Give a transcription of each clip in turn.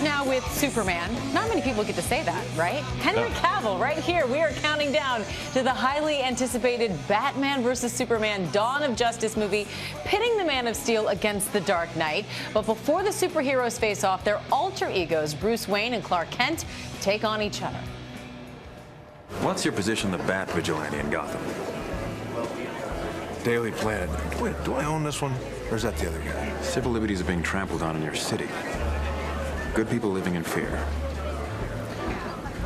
now with Superman. Not many people get to say that, right? Henry Cavill, right here. We are counting down to the highly anticipated Batman vs. Superman Dawn of Justice movie, pitting the Man of Steel against the Dark Knight. But before the superheroes face off, their alter egos, Bruce Wayne and Clark Kent, take on each other. What's your position, the Bat Vigilante in Gotham? Daily Planet. Wait, do I own this one? Or is that the other guy? Civil liberties are being trampled on in your city. Good people living in fear.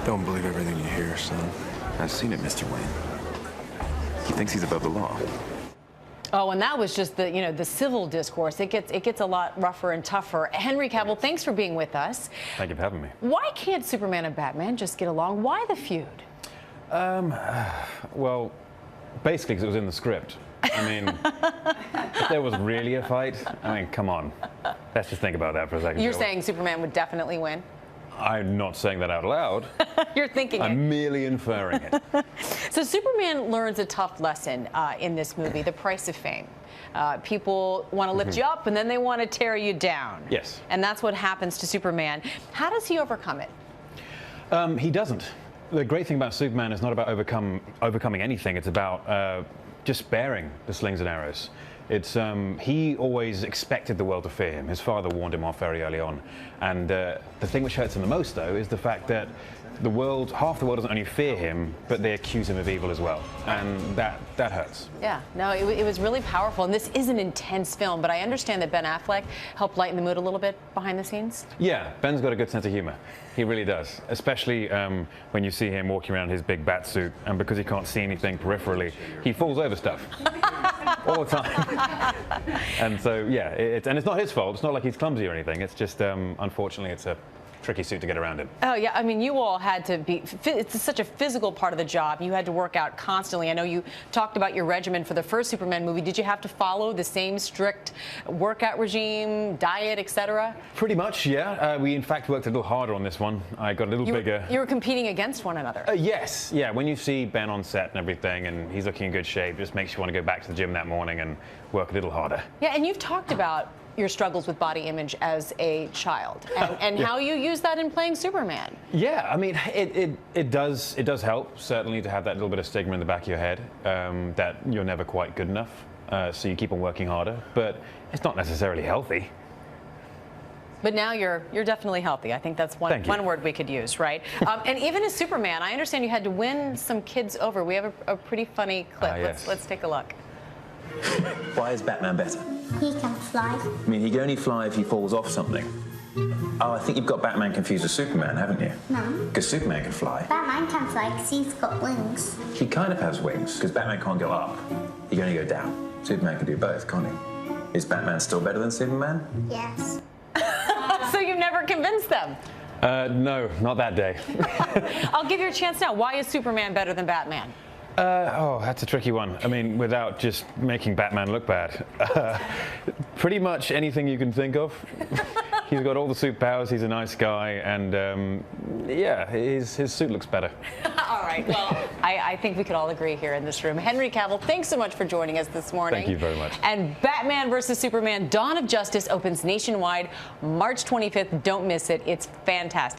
Don't believe everything you hear, son. I've seen it, Mr. Wayne. He thinks he's above the law. Oh, and that was just the civil discourse. It gets a lot rougher and tougher. Henry Cavill, thanks for being with us. Thank you for having me. Why can't Superman and Batman just get along? Why the feud? Well, basically because it was in the script. I mean, if there was really a fight, I mean, come on. Let's just think about that for a second. You're saying Superman would definitely win? I'm not saying that out loud. You're thinking it. I'm merely inferring it. So Superman learns a tough lesson in this movie, the price of fame. People want to lift you up, and then they want to tear you down. Yes. And that's what happens to Superman. How does he overcome it? He doesn't. The great thing about Superman is not about overcoming anything. It's about just sparing the slings and arrows. It's he always expected the world to fear him. His father warned him off very early on. And the thing which hurts him the most, though, is the fact that half the world doesn't only fear him, but they accuse him of evil as well. And that hurts. Yeah, no, it was really powerful. And this is an intense film, but I understand that Ben Affleck helped lighten the mood a little bit behind the scenes. Yeah, Ben's got a good sense of humor. He really does, especially when you see him walking around in his big bat suit, and because he can't see anything peripherally, he falls over stuff all the time. And so, yeah, and it's not his fault. It's not like he's clumsy or anything. It's just, unfortunately, it's a tricky suit to get around in. Oh, yeah. I mean, you all had to be, it's such a physical part of the job. You had to work out constantly. I know you talked about your regimen for the first Superman movie. Did you have to follow the same strict workout regime, diet, etc.? Pretty much, yeah. We, in fact, worked a little harder on this one. I got a little bigger. You were competing against one another. Yes. Yeah. When you see Ben on set and everything, and he's looking in good shape, it just makes you want to go back to the gym that morning and work a little harder. Yeah, and you've talked about your struggles with body image as a child, and yeah. how you use that in playing Superman. Yeah, I mean, it does help, certainly, to have that little bit of stigma in the back of your head, that you're never quite good enough, so you keep on working harder, but it's not necessarily healthy. But now you're definitely healthy. I think that's one word we could use, right? And even as Superman, I understand you had to win some kids over. We have a pretty funny clip. Yes. Let's take a look. Why is Batman better? He can fly. I mean, he can only fly if he falls off something. Oh, I think you've got Batman confused with Superman, haven't you? No. Because Superman can fly. Batman can fly because he's got wings. He kind of has wings, because Batman can't go up. He can only go down. Superman can do both, can't he? Is Batman still better than Superman? Yes. So you've never convinced them? No, not that day. I'll give you a chance now. Why is Superman better than Batman? Oh, that's a tricky one. I mean, without just making Batman look bad. Pretty much anything you can think of. He's got all the superpowers, he's a nice guy, and yeah, his suit looks better. All right, well, I think we could all agree here in this room. Henry Cavill, thanks so much for joining us this morning. Thank you very much. And Batman vs. Superman Dawn of Justice opens nationwide March 25th. Don't miss it. It's fantastic.